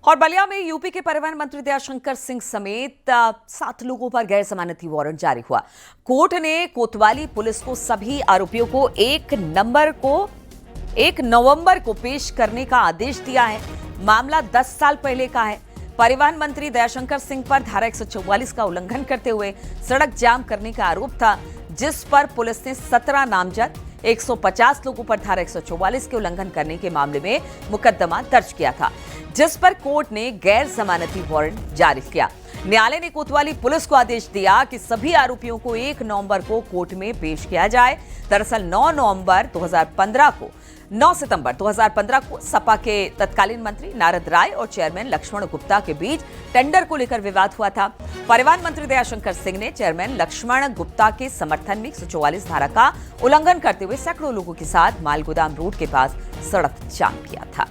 और बलिया में यूपी के परिवहन मंत्री दयाशंकर सिंह समेत 7 लोगों पर गैर जमानती वारंट जारी हुआ। कोर्ट ने कोतवाली पुलिस को सभी आरोपियों को 1 नवंबर को पेश करने का आदेश दिया है। मामला 10 साल पहले का है। परिवहन मंत्री दयाशंकर सिंह पर धारा 144 का उल्लंघन करते हुए सड़क जाम करने का आरोप था, जिस पर पुलिस ने 17 नामजद 150 लोगों पर धारा 144 के उल्लंघन करने के मामले में मुकदमा दर्ज किया था, जिस पर कोर्ट ने गैर जमानती वारंट जारी किया। न्यायालय ने कोतवाली पुलिस को आदेश दिया कि सभी आरोपियों को 1 नवंबर को कोर्ट में पेश किया जाए। दरअसल 9 सितंबर 2015 को सपा के तत्कालीन मंत्री नारद राय और चेयरमैन लक्ष्मण गुप्ता के बीच टेंडर को लेकर विवाद हुआ था। परिवहन मंत्री दयाशंकर सिंह ने चेयरमैन लक्ष्मण गुप्ता के समर्थन में 144 धारा का उल्लंघन करते हुए सैकड़ों लोगों के साथ मालगोदाम रोड के पास सड़क जाम किया था।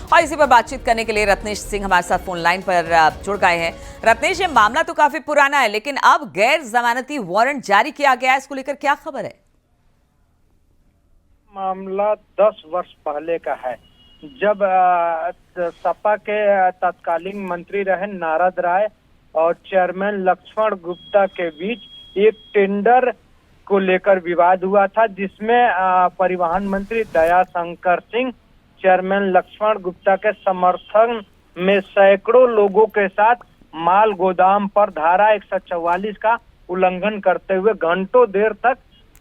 और इसी पर बातचीत करने के लिए रत्नेश सिंह हमारे साथ फोन लाइन पर जुड़ गए हैं। रत्नेश, ये मामला तो काफी पुराना है, लेकिन अब गैर जमानती वारंट जारी किया गया है, इसको लेकर क्या खबर है? मामला 10 वर्ष पहले का है, जब सपा के तत्कालीन मंत्री रहे नारद राय और चेयरमैन लक्ष्मण गुप्ता के बीच एक टेंडर को लेकर विवाद हुआ था, जिसमें परिवहन मंत्री दयाशंकर सिंह चेयरमैन लक्ष्मण गुप्ता के समर्थन में सैकड़ों लोगों के साथ माल गोदाम पर धारा 144 का उल्लंघन करते हुए घंटों देर तक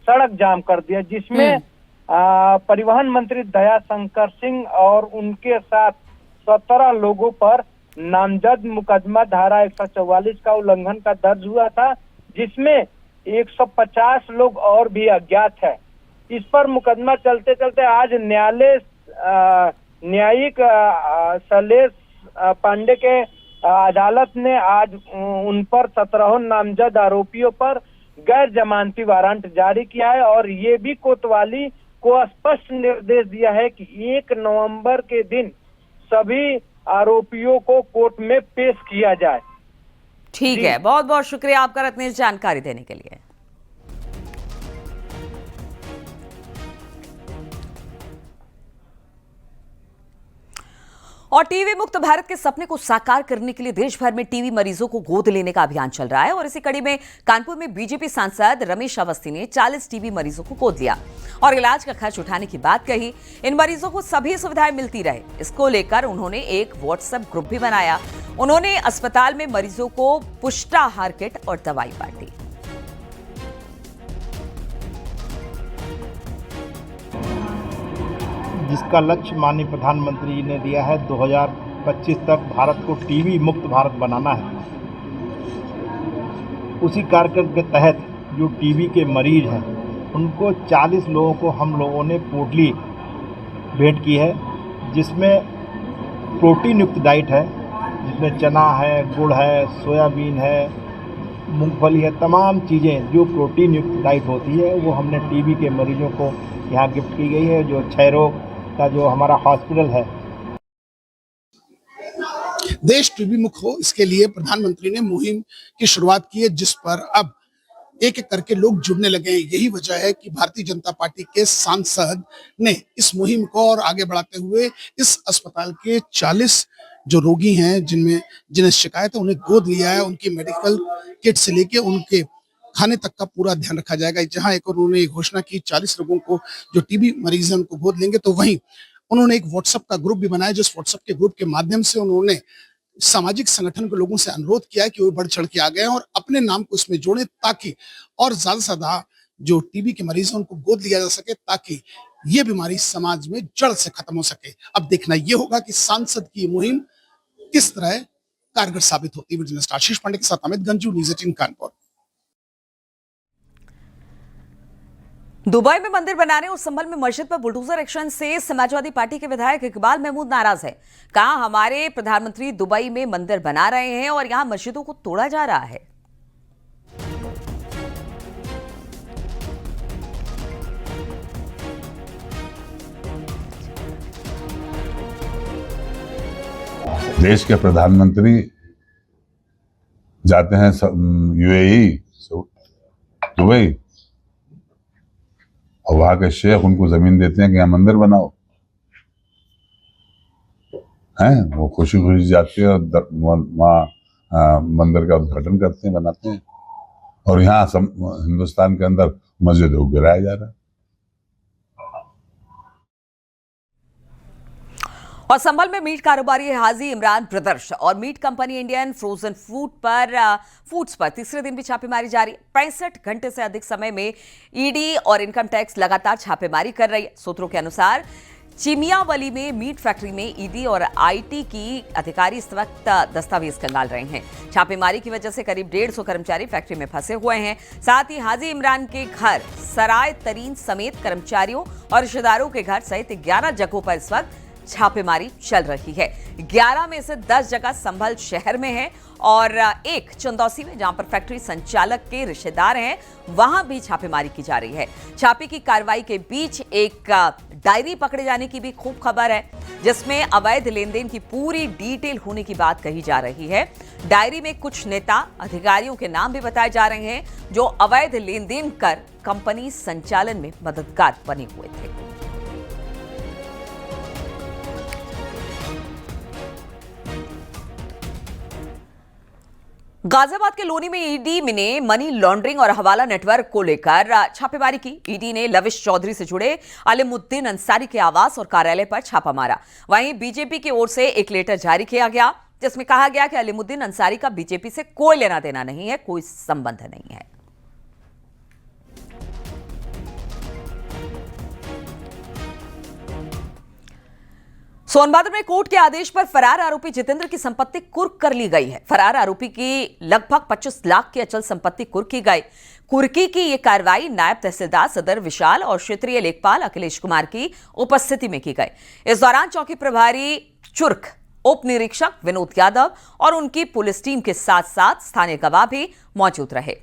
सड़क जाम कर दिया, जिसमें परिवहन मंत्री दयाशंकर सिंह और उनके साथ 17 लोगों पर नामजद मुकदमा धारा 144 का उल्लंघन का दर्ज हुआ था, जिसमें 150 लोग और भी अज्ञात है। इस पर मुकदमा चलते चलते आज न्यायिक शैलेश पांडे के अदालत ने आज उन पर 17 नामजद आरोपियों पर गैर जमानती वारंट जारी किया है और ये भी कोतवाली को स्पष्ट निर्देश दिया है कि 1 नवंबर के दिन सभी आरोपियों को कोर्ट में पेश किया जाए। ठीक है, बहुत बहुत शुक्रिया आपका रत्नेश जानकारी देने के लिए। और टीबी मुक्त भारत के सपने को साकार करने के लिए देश भर में टीबी मरीजों को गोद लेने का अभियान चल रहा है और इसी कड़ी में कानपुर में बीजेपी सांसद रमेश अवस्थी ने 40 टीबी मरीजों को गोद लिया और इलाज का खर्च उठाने की बात कही। इन मरीजों को सभी सुविधाएं मिलती रहे, इसको लेकर उन्होंने एक व्हाट्सएप ग्रुप भी बनाया। उन्होंने अस्पताल में मरीजों को पुष्टाहार किट और दवाई बांटी। जिसका लक्ष्य माननीय प्रधानमंत्री जी ने दिया है 2025 तक भारत को टीबी मुक्त भारत बनाना है। उसी कार्यक्रम के तहत जो टीबी के मरीज हैं उनको 40 लोगों को हम लोगों ने पोटली भेंट की है, जिसमें प्रोटीन युक्त डाइट है, जिसमें चना है, गुड़ है, सोयाबीन है, मूंगफली है, तमाम चीज़ें जो प्रोटीन युक्त डाइट होती है वो हमने टीबी के मरीजों को यहाँ गिफ्ट की गई है। जो क्षयरोग का जो हमारा हॉस्पिटल है, देश टीबी मुक्त हो, इसके लिए प्रधानमंत्री ने मुहिम की शुरुआत की है, जिस पर अब एक एक करके लोग जुड़ने लगे हैं। यही वजह है कि भारतीय जनता पार्टी के सांसद ने इस मुहिम को और आगे बढ़ाते हुए इस अस्पताल के 40 जो रोगी हैं जिन्हें शिकायत है उन्हें गोद लिया है। उनकी मेडिकल किट से लेके उनके खाने तक का पूरा ध्यान रखा जाएगा। जहां एक और उन्होंने घोषणा की 40 लोगों को जो टीबी मरीज हैं उनको गोद लेंगे, तो वहीं उन्होंने एक व्हाट्सएप का ग्रुप भी बनाया, जिस व्हाट्सएप के ग्रुप के माध्यम से उन्होंने सामाजिक संगठन के लोगों से अनुरोध किया कि वो बढ़ चढ़ के आ गए और अपने नाम को इसमें जोड़े, ताकि और ज्यादा से ज्यादा जो टीबी के मरीज हैं उनको गोद लिया जा सके, ताकि ये बीमारी समाज में जड़ से खत्म हो सके। अब देखना यह होगा कि सांसद की मुहिम किस तरह कारगर साबित होती है। आशीष पांडे के साथ अमित गंजू, न्यूज़ 18 कानपुर। दुबई में मंदिर बनाने और संभल में मस्जिद पर बुलडोजर एक्शन से समाजवादी पार्टी के विधायक इकबाल महमूद नाराज है। कहा, हमारे प्रधानमंत्री दुबई में मंदिर बना रहे हैं और यहां मस्जिदों को तोड़ा जा रहा है। देश के प्रधानमंत्री जाते हैं यूएई, दुबई, और वहां के शेख उनको जमीन देते हैं कि यहाँ मंदिर बनाओ। हैं वो खुशी खुशी जाते हैं और वहाँ मंदिर का उद्घाटन करते हैं, बनाते हैं। और यहाँ हिंदुस्तान के अंदर मस्जिद को गिराया जा रहा है। और संभल में मीट कारोबारी हाजी इमरान ब्रदर्स और meat company Indian frozen foods पर तीसरे दिन भी छापेमारी जारी। 65 घंटे से अधिक समय में ईडी और इनकम टैक्स लगातार छापेमारी कर रही है। सूत्रों के अनुसार चिमियावली में मीट फैक्ट्री में ईडी और आईटी की अधिकारी इस वक्त दस्तावेज खंगाल रहे हैं। छापेमारी की वजह से करीब 150 कर्मचारी फैक्ट्री में फंसे हुए हैं। साथ ही हाजी इमरान के घर, सराय तरीन समेत कर्मचारियों और रिश्तेदारों के घर सहित 11 जगहों पर इस वक्त छापेमारी चल रही है। 11 में से 10 जगह संभल शहर में है और एक चंदौसी में, जहां पर फैक्ट्री संचालक के रिश्तेदार हैं, वहां भी छापेमारी की जा रही है। छापे की कार्रवाई के बीच एक डायरी पकड़े जाने की भी खूब खबर है, जिसमें अवैध लेनदेन की पूरी डिटेल होने की बात कही जा रही है। डायरी में कुछ नेता अधिकारियों के नाम भी बताए जा रहे हैं जो अवैध लेनदेन कर कंपनी संचालन में मददगार बने हुए थे। गाजियाबाद के लोनी में ईडी ने मनी लॉन्ड्रिंग और हवाला नेटवर्क को लेकर छापेमारी की। ईडी ने लविश चौधरी से जुड़े अलीमुद्दीन अंसारी के आवास और कार्यालय पर छापा मारा। वहीं बीजेपी की ओर से एक लेटर जारी किया गया, जिसमें कहा गया कि अलीमुद्दीन अंसारी का बीजेपी से कोई लेना देना नहीं है, कोई संबंध नहीं है। सोनभद्र में कोर्ट के आदेश पर फरार आरोपी जितेंद्र की संपत्ति कुर्क कर ली गई है। फरार आरोपी की लगभग 25 लाख की अचल संपत्ति कुर्क की गई। कुर्की की यह कार्रवाई नायब तहसीलदार सदर विशाल और क्षेत्रीय लेखपाल अखिलेश कुमार की उपस्थिति में की गई। इस दौरान चौकी प्रभारी चुर्क, उप निरीक्षक विनोद यादव और उनकी पुलिस टीम के साथ साथ स्थानीय गवाह भी मौजूद रहे।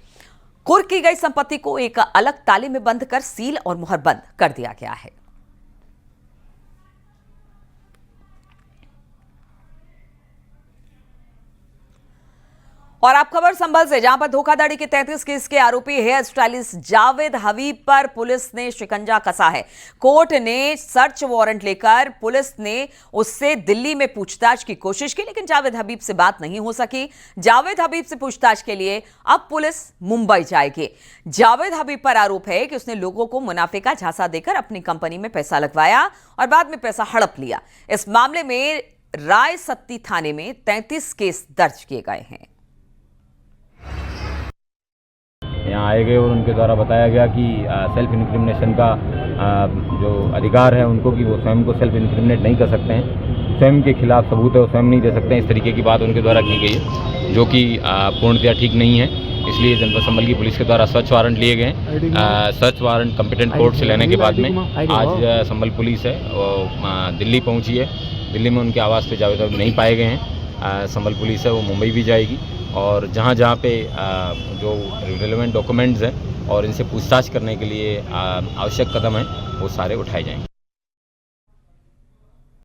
कुर्क की गई संपत्ति को एक अलग ताले में बंद कर सील और मुहरबंद कर दिया गया है। और आप खबर संभल से, जहां पर धोखाधड़ी के 33 केस के आरोपी हेयर स्टाइलिस्ट जावेद हबीब पर पुलिस ने शिकंजा कसा है। कोर्ट ने सर्च वारंट लेकर पुलिस ने उससे दिल्ली में पूछताछ की कोशिश की, लेकिन जावेद हबीब से बात नहीं हो सकी। जावेद हबीब से पूछताछ के लिए अब पुलिस मुंबई जाएगी। जावेद हबीब पर आरोप है कि उसने लोगों को मुनाफे का झांसा देकर अपनी कंपनी में पैसा लगवाया और बाद में पैसा हड़प लिया। इस मामले में राय सत्ती थाने में 33 केस दर्ज किए गए हैं। यहाँ आए गए और उनके द्वारा बताया गया कि सेल्फ इंक्रिमिनेशन का जो अधिकार है उनको, कि वो स्वयं को सेल्फ इंक्रिमिनेट नहीं कर सकते हैं, स्वयं के खिलाफ सबूत है वो स्वयं नहीं दे सकते हैं। इस तरीके की बात उनके द्वारा की गई है, जो कि पूर्णतया ठीक नहीं है। इसलिए जनपद संभल की पुलिस के द्वारा सर्च वारंट लिए गए हैं। सर्च वारंट कॉम्पिटेंट कोर्ट से लेने के बाद में आज संभल पुलिस है वो दिल्ली पहुँची है। दिल्ली में उनके आवास पे जावेद हबीब नहीं पाए गए हैं। संभल पुलिस है वो मुंबई भी जाएगी और जहाँ पे जो रिलेवेंट डॉक्यूमेंट्स हैं और इनसे पूछताछ करने के लिए आवश्यक कदम हैं वो सारे उठाए जाएंगे।